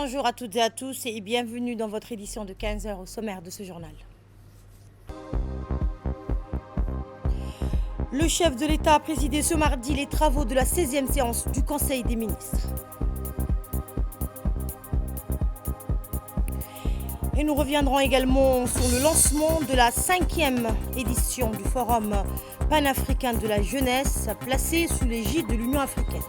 Bonjour à toutes et à tous et bienvenue dans votre édition de 15 heures au sommaire de ce journal. Le chef de l'État a présidé ce mardi les travaux de la 16e séance du Conseil des ministres. Et nous reviendrons également sur le lancement de la 5e édition du Forum panafricain de la jeunesse placé sous l'égide de l'Union africaine.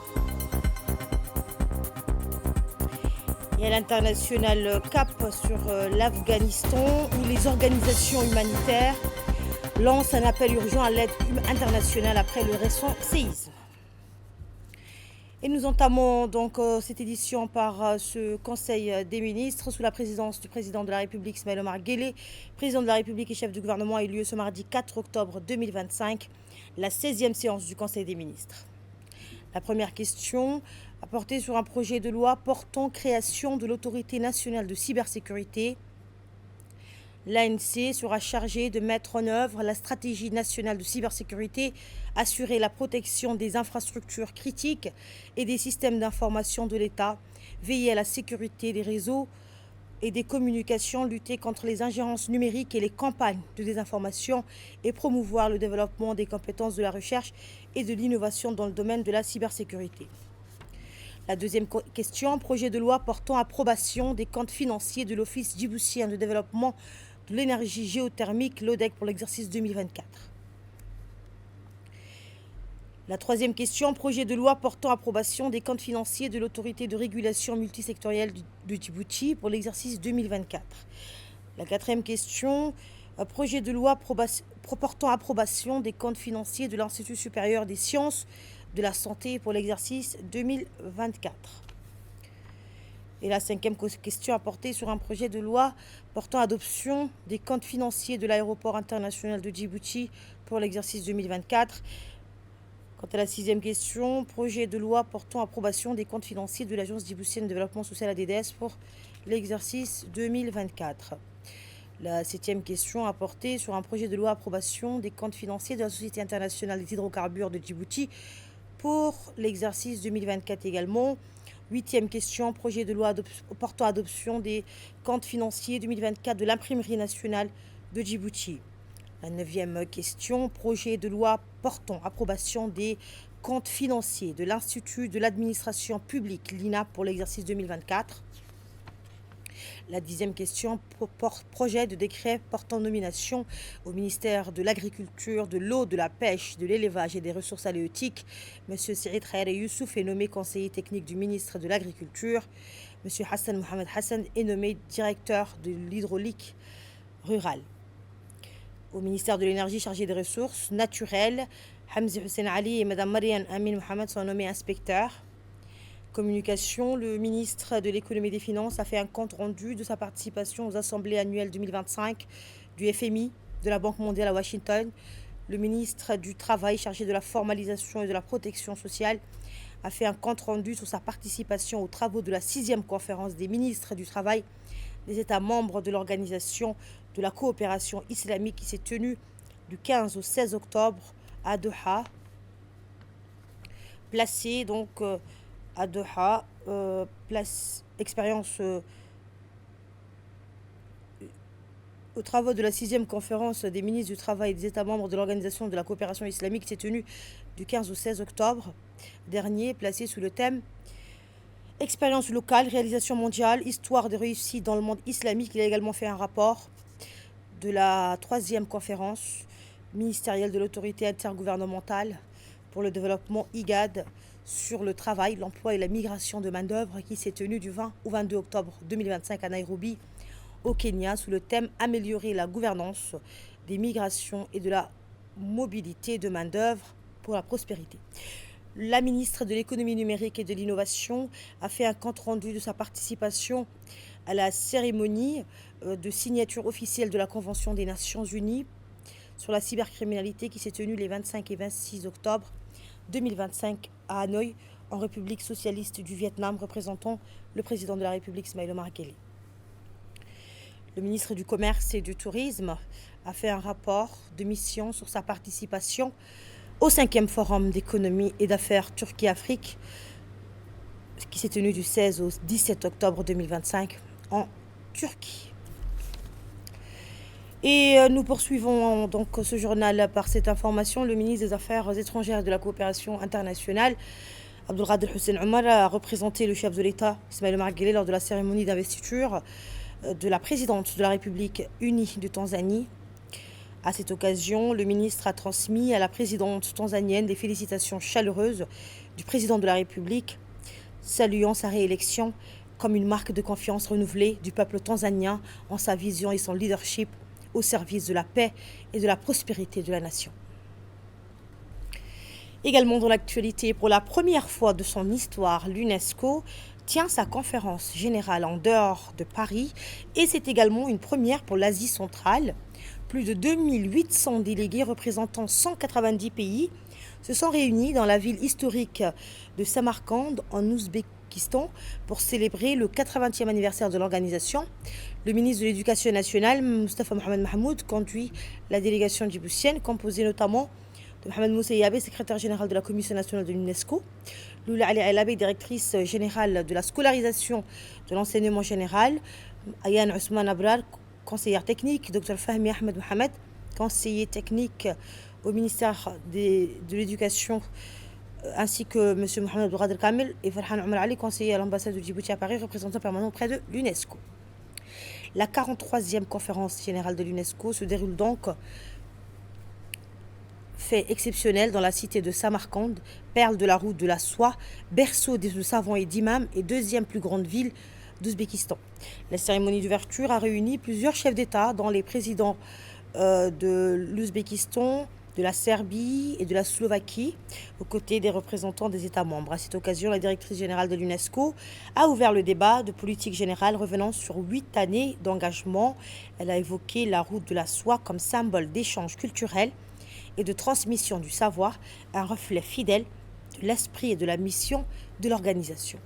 Et à l'international, cap sur l'Afghanistan où les organisations humanitaires lancent un appel urgent à l'aide internationale après le récent séisme. Et nous entamons donc cette édition par ce Conseil des ministres sous la présidence du président de la République, Ismaël Omar Guelleh. Président de la République et chef du gouvernement a eu lieu ce mardi 4 octobre 2025, la 16e séance du Conseil des ministres. La première question a porté sur un projet de loi portant création de l'autorité nationale de cybersécurité. L'ANC sera chargée de mettre en œuvre la stratégie nationale de cybersécurité, assurer la protection des infrastructures critiques et des systèmes d'information de l'État, veiller à la sécurité des réseaux et des communications, lutter contre les ingérences numériques et les campagnes de désinformation et promouvoir le développement des compétences de la recherche et de l'innovation dans le domaine de la cybersécurité. La deuxième question, projet de loi portant approbation des comptes financiers de l'Office djiboutien de développement de l'énergie géothermique, l'ODEC, pour l'exercice 2024. La troisième question, projet de loi portant approbation des comptes financiers de l'autorité de régulation multisectorielle de Djibouti pour l'exercice 2024. La quatrième question, projet de loi portant approbation des comptes financiers de l'Institut supérieur des sciences de la santé pour l'exercice 2024. Et la cinquième question a porté sur un projet de loi portant adoption des comptes financiers de l'aéroport international de Djibouti pour l'exercice 2024. Quant à la sixième question, projet de loi portant approbation des comptes financiers de l'Agence djiboutienne de développement social ADDS pour l'exercice 2024. La septième question a porté sur un projet de loi approbation des comptes financiers de la Société internationale des hydrocarbures de Djibouti pour l'exercice 2024 également. Huitième question, projet de loi portant adoption des comptes financiers 2024 de l'imprimerie nationale de Djibouti. La neuvième question, projet de loi portant approbation des comptes financiers de l'Institut de l'administration publique, l'INA, pour l'exercice 2024. La dixième question, projet de décret portant nomination au ministère de l'Agriculture, de l'eau, de la pêche, de l'élevage et des ressources halieutiques. M. Saïd Khairi Youssouf est nommé conseiller technique du ministre de l'Agriculture. M. Hassan Mohamed Hassan est nommé directeur de l'hydraulique rurale. Au ministère de l'Énergie chargé des ressources naturelles, Hamzi Hussein Ali et Mme Marianne Amin Mohamed sont nommés inspecteurs. Communication, le ministre de l'économie et des finances a fait un compte rendu de sa participation aux assemblées annuelles 2025 du FMI, de la Banque mondiale à Washington. Le ministre du Travail chargé de la formalisation et de la protection sociale a fait un compte rendu sur sa participation aux travaux de la 6e conférence des ministres du Travail des États membres de l'Organisation de la coopération islamique qui s'est tenue du 15 au 16 octobre à Doha, placé donc à Doha, expérience aux travaux de la 6e conférence des ministres du Travail et des États membres de l'Organisation de la coopération islamique qui s'est tenue du 15 au 16 octobre dernier, placé sous le thème expérience locale, réalisation mondiale, histoire de réussite dans le monde islamique. Il a également fait un rapport de la 3e conférence ministérielle de l'autorité intergouvernementale pour le développement IGAD sur le travail, l'emploi et la migration de main-d'œuvre qui s'est tenue du 20 au 22 octobre 2025 à Nairobi, au Kenya, sous le thème améliorer la gouvernance des migrations et de la mobilité de main-d'œuvre pour la prospérité. La ministre de l'économie numérique et de l'innovation a fait un compte rendu de sa participation à la cérémonie de signature officielle de la Convention des Nations Unies sur la cybercriminalité qui s'est tenue les 25 et 26 octobre 2025 à Hanoï, en République socialiste du Vietnam, représentant le président de la République, Ismaël Omar Guelleh. Le ministre du Commerce et du Tourisme a fait un rapport de mission sur sa participation au 5e Forum d'économie et d'affaires Turquie-Afrique qui s'est tenu du 16 au 17 octobre 2025 en Turquie. Et nous poursuivons donc ce journal par cette information. Le ministre des Affaires étrangères et de la coopération internationale, Abdelkader Hussein Omar, a représenté le chef de l'État, Ismaël Omar Guelleh, lors de la cérémonie d'investiture de la présidente de la République unie de Tanzanie. À cette occasion, le ministre a transmis à la présidente tanzanienne des félicitations chaleureuses du président de la République, saluant sa réélection comme une marque de confiance renouvelée du peuple tanzanien en sa vision et son leadership au service de la paix et de la prospérité de la nation. Également dans l'actualité, pour la première fois de son histoire, l'UNESCO tient sa conférence générale en dehors de Paris et c'est également une première pour l'Asie centrale. Plus de 2800 délégués représentant 190 pays se sont réunis dans la ville historique de Samarcande en Ouzbékistan pour célébrer le 80e anniversaire de l'organisation. Le ministre de l'Éducation nationale, Moustapha Mohamed Mahmoud, conduit la délégation djiboutienne, composée notamment de Mohamed Moussaïabé, secrétaire général de la Commission nationale de l'UNESCO, Loula Ali Alabé, directrice générale de la scolarisation de l'enseignement général, Ayane Ousmane Abrar, conseillère technique, Dr Fahmi Ahmed Mohamed, conseiller technique au ministère de l'Éducation, ainsi que M. Mohamed Abdelkader Kamel et Farhan Omar Ali, conseiller à l'ambassade de Djibouti à Paris, représentant permanent auprès de l'UNESCO. La 43e conférence générale de l'UNESCO se déroule donc, fait exceptionnel, dans la cité de Samarcande, perle de la route de la soie, berceau des savants et d'imams et deuxième plus grande ville d'Ouzbékistan. La cérémonie d'ouverture a réuni plusieurs chefs d'État, dont les présidents de l'Ouzbékistan, de la Serbie et de la Slovaquie, aux côtés des représentants des États membres. À cette occasion, la directrice générale de l'UNESCO a ouvert le débat de politique générale revenant sur 8 années d'engagement. Elle a évoqué la route de la soie comme symbole d'échange culturel et de transmission du savoir, un reflet fidèle de l'esprit et de la mission de l'organisation.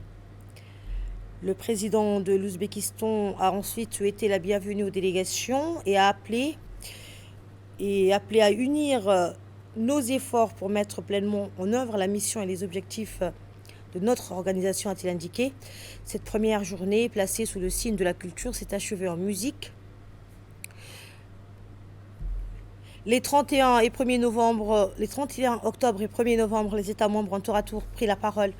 Le président de l'Ouzbékistan a ensuite souhaité la bienvenue aux délégations et a appelé à unir nos efforts pour mettre pleinement en œuvre la mission et les objectifs de notre organisation, a-t-il indiqué. Cette première journée, placée sous le signe de la culture, s'est achevée en musique. Les 31 octobre et 1er novembre, les États membres ont tour à tour pris la parole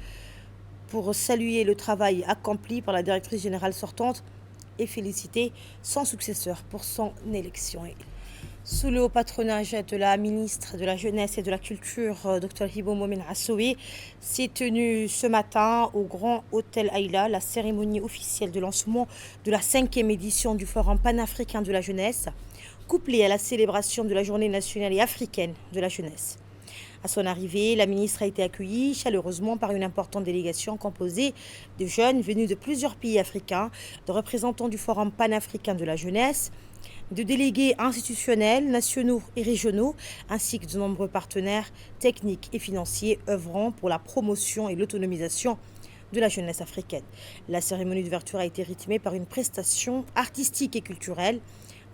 pour saluer le travail accompli par la directrice générale sortante et féliciter son successeur pour son élection. Sous le haut patronage de la ministre de la Jeunesse et de la Culture, Dr Hibo Momin Assoé, s'est tenue ce matin au Grand Hôtel Aïla la cérémonie officielle de lancement de la 5e édition du Forum panafricain de la jeunesse, couplée à la célébration de la Journée nationale et africaine de la jeunesse. À son arrivée, la ministre a été accueillie chaleureusement par une importante délégation composée de jeunes venus de plusieurs pays africains, de représentants du Forum panafricain de la jeunesse, de délégués institutionnels, nationaux et régionaux, ainsi que de nombreux partenaires techniques et financiers œuvrant pour la promotion et l'autonomisation de la jeunesse africaine. La cérémonie d'ouverture a été rythmée par une prestation artistique et culturelle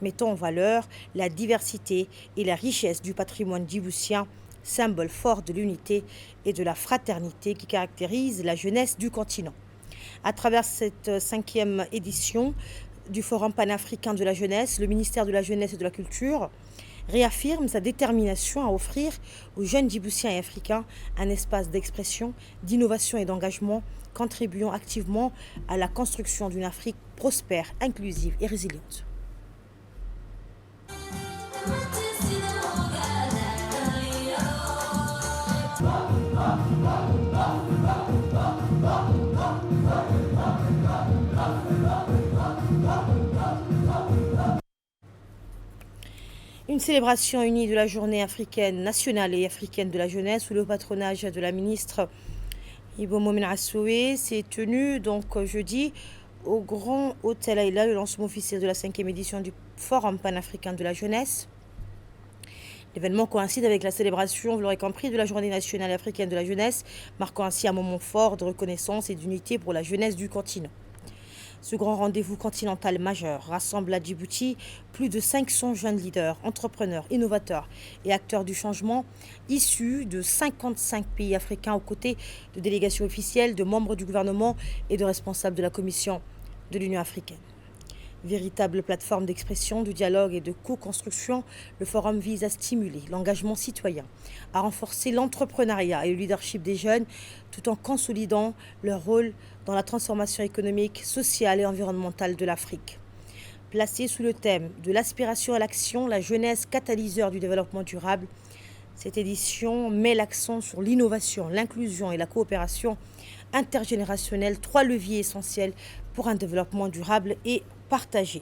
mettant en valeur la diversité et la richesse du patrimoine djiboutien, symbole fort de l'unité et de la fraternité qui caractérise la jeunesse du continent. À travers cette 5e édition du Forum panafricain de la jeunesse, le ministère de la Jeunesse et de la Culture réaffirme sa détermination à offrir aux jeunes djiboutiens et africains un espace d'expression, d'innovation et d'engagement, contribuant activement à la construction d'une Afrique prospère, inclusive et résiliente. Une célébration unie de la journée africaine nationale et africaine de la jeunesse sous le patronage de la ministre Hibo Momin Assoé s'est tenue donc jeudi au Grand Hôtel Aïla, le lancement officiel de la 5e édition du Forum panafricain de la jeunesse. L'événement coïncide avec la célébration, vous l'aurez compris, de la Journée nationale africaine de la jeunesse, marquant ainsi un moment fort de reconnaissance et d'unité pour la jeunesse du continent. Ce grand rendez-vous continental majeur rassemble à Djibouti plus de 500 jeunes leaders, entrepreneurs, innovateurs et acteurs du changement issus de 55 pays africains aux côtés de délégations officielles, de membres du gouvernement et de responsables de la Commission de l'Union africaine. Véritable plateforme d'expression, de dialogue et de co-construction, le forum vise à stimuler l'engagement citoyen, à renforcer l'entrepreneuriat et le leadership des jeunes, tout en consolidant leur rôle dans la transformation économique, sociale et environnementale de l'Afrique. Placée sous le thème de l'aspiration à l'action, la jeunesse catalyseur du développement durable, cette édition met l'accent sur l'innovation, l'inclusion et la coopération intergénérationnelle, trois leviers essentiels pour un développement durable et partagé.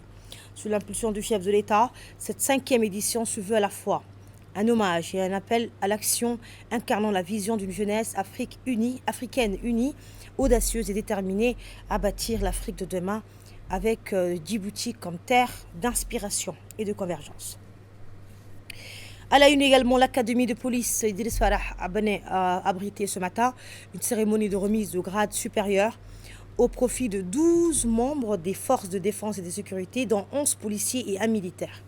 Sous l'impulsion du chef de l'État, cette 5e édition se veut à la fois un hommage et un appel à l'action incarnant la vision d'une jeunesse africaine unie, audacieuse et déterminée à bâtir l'Afrique de demain avec Djibouti comme terre d'inspiration et de convergence. À la une également, l'Académie de police Idriss Farah a abrité ce matin une cérémonie de remise de grade supérieur au profit de 12 membres des forces de défense et de sécurité, dont 11 policiers et un militaire.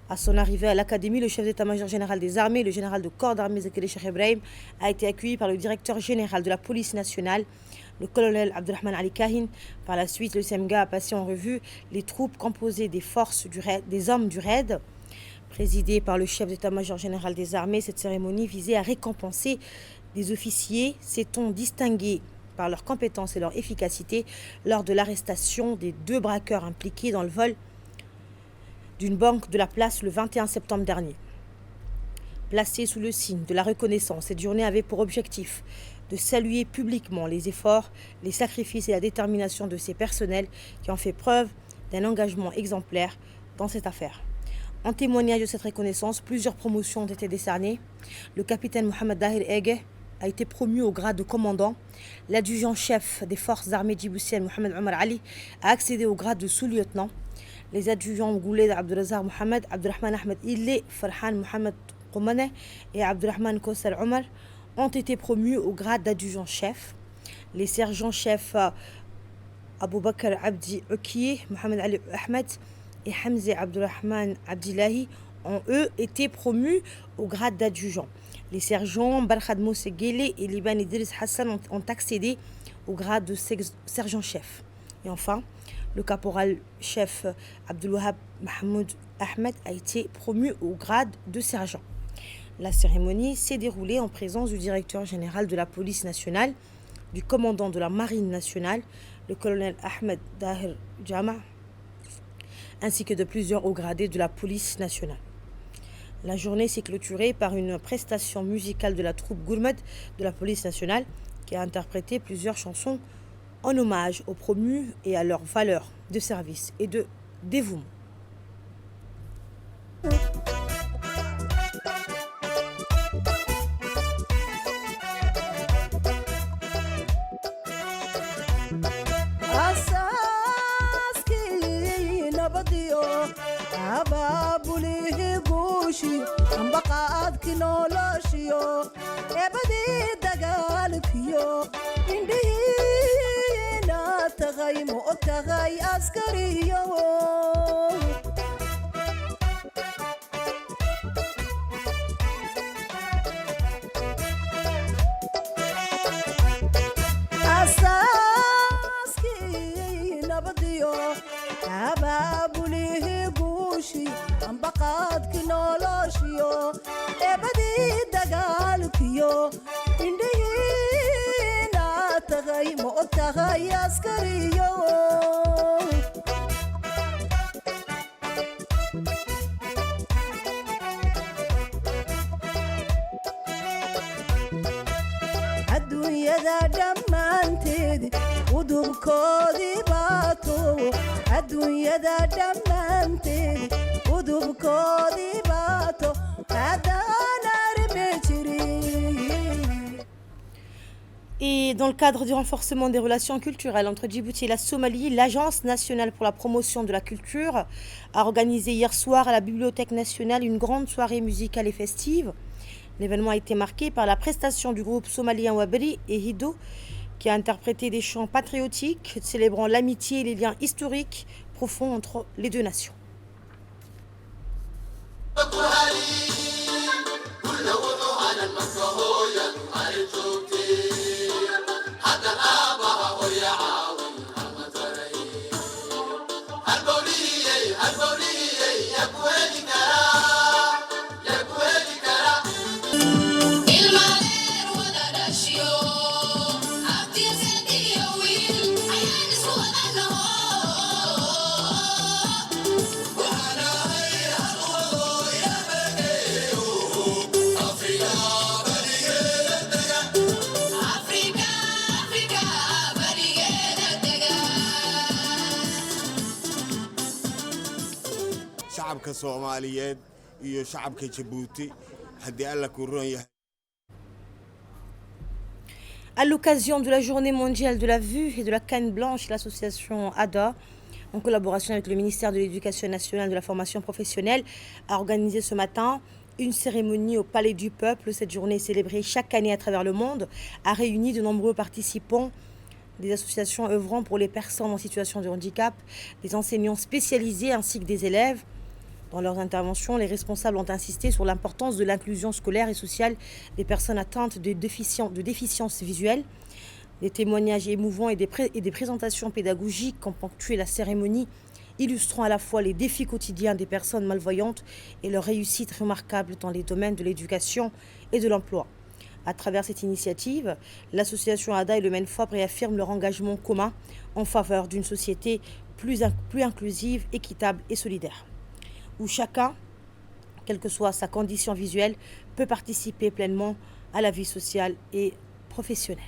À son arrivée à l'Académie, le chef d'état-major général des armées, le général de corps d'armée Zakari Cheikh Ibrahim, a été accueilli par le directeur général de la police nationale, le colonel Abdurrahman Ali Kahin. Par la suite, le CEMGA a passé en revue les troupes composées des forces des hommes du RAID. Présidée par le chef d'état-major général des armées, cette cérémonie visait à récompenser des officiers s'étant distingués par leurs compétences et leur efficacité lors de l'arrestation des 2 braqueurs impliqués dans le vol d'une banque de la place le 21 septembre dernier. Placée sous le signe de la reconnaissance, cette journée avait pour objectif de saluer publiquement les efforts, les sacrifices et la détermination de ces personnels qui ont fait preuve d'un engagement exemplaire dans cette affaire. En témoignage de cette reconnaissance, plusieurs promotions ont été décernées. Le capitaine Mohamed Dahir Ege a été promu au grade de commandant. L'adjudant-chef des forces armées djiboutiennes, Mohamed Omar Ali, a accédé au grade de sous-lieutenant. Les adjudants Gouled Abdelrazak Mohamed, Abdurrahman Ahmed Ille, Farhan Mohamed Koumane et Abdurrahman Kosar Omar ont été promus au grade d'adjudant-chef. Les sergents-chefs Abou Bakr Abdi Okiye, Mohamed Ali Ahmed et Hamza Abdurrahman Abdillahi ont eux été promus au grade d'adjudant. Les sergents Barkhad Mousse Guélé et Liban Idriss Hassan ont accédé au grade de sergent-chef. Et enfin, le caporal-chef Abdelwahab Mahmoud Ahmed a été promu au grade de sergent. La cérémonie s'est déroulée en présence du directeur général de la police nationale, du commandant de la marine nationale, le colonel Ahmed Dahir Jama, ainsi que de plusieurs hauts gradés de la police nationale. La journée s'est clôturée par une prestation musicale de la troupe Gourmet de la police nationale qui a interprété plusieurs chansons en hommage aux promus et à leurs valeurs de service et de dévouement. ambaqaadki noloshiyo ebadii dagaalkiyo indhihiina tagay ma og tahay askariyo asaaskii nabadiyo abaabulihi guushi ambaqaadki noloshiyo ebadii dagaalkiyo indhihiina tagay ma og tahay askariyo adduunyada dhammaanteed udubkoodii baato adduunyada dhammaanteed udubkoodii baato haddaan arme jirin. Et dans le cadre du renforcement des relations culturelles entre Djibouti et la Somalie, l'Agence nationale pour la promotion de la culture a organisé hier soir à la Bibliothèque nationale une grande soirée musicale et festive. L'événement a été marqué par la prestation du groupe somalien Wabri et Hido, qui a interprété des chants patriotiques célébrant l'amitié et les liens historiques profonds entre les deux nations. شعبك الصوماليين iyo shacabka Djibouti haddii alla ku roon yahay. À l'occasion de la Journée mondiale de la vue et de la canne blanche, l'association ADA, en collaboration avec le ministère de l'Éducation nationale et de la formation professionnelle, a organisé ce matin une cérémonie au Palais du Peuple. Cette journée est célébrée chaque année à travers le monde, a réuni de nombreux participants, des associations œuvrant pour les personnes en situation de handicap, des enseignants spécialisés ainsi que des élèves. Dans leurs interventions, les responsables ont insisté sur l'importance de l'inclusion scolaire et sociale des personnes atteintes de déficience visuelle. Des témoignages émouvants et des présentations pédagogiques ont ponctué la cérémonie, illustrant à la fois les défis quotidiens des personnes malvoyantes et leurs réussites remarquables dans les domaines de l'éducation et de l'emploi. À travers cette initiative, l'association ADA et le MENFOP réaffirment leur engagement commun en faveur d'une société plus inclusive, équitable et solidaire, où chacun, quelle que soit sa condition visuelle, peut participer pleinement à la vie sociale et professionnelle.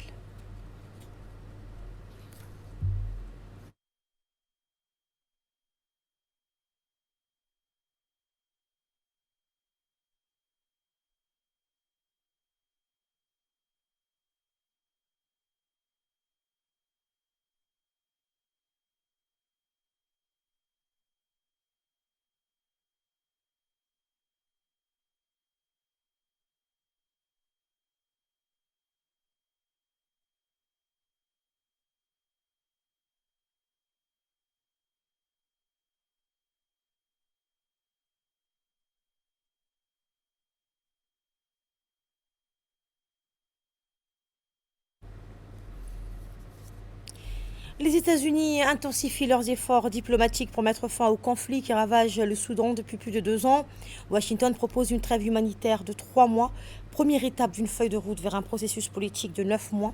Les États-Unis intensifient leurs efforts diplomatiques pour mettre fin au conflit qui ravage le Soudan depuis plus de 2 ans. Washington propose une trêve humanitaire de 3 mois, première étape d'une feuille de route vers un processus politique de 9 mois.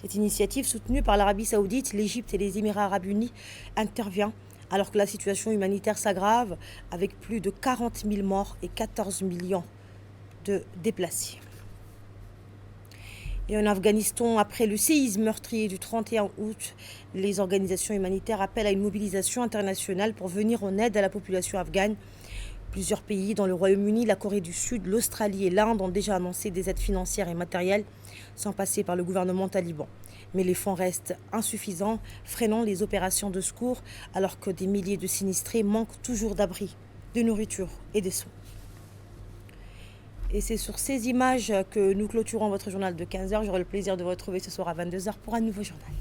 Cette initiative, soutenue par l'Arabie saoudite, l'Égypte et les Émirats arabes unis, intervient alors que la situation humanitaire s'aggrave avec plus de 40 000 morts et 14 millions de déplacés. Et en Afghanistan, après le séisme meurtrier du 31 août, les organisations humanitaires appellent à une mobilisation internationale pour venir en aide à la population afghane. Plusieurs pays, dont le Royaume-Uni, la Corée du Sud, l'Australie et l'Inde, ont déjà annoncé des aides financières et matérielles, sans passer par le gouvernement taliban. Mais les fonds restent insuffisants, freinant les opérations de secours, alors que des milliers de sinistrés manquent toujours d'abri, de nourriture et de soins. Et c'est sur ces images que nous clôturons votre journal de 15h. J'aurai le plaisir de vous retrouver ce soir à 22h pour un nouveau journal.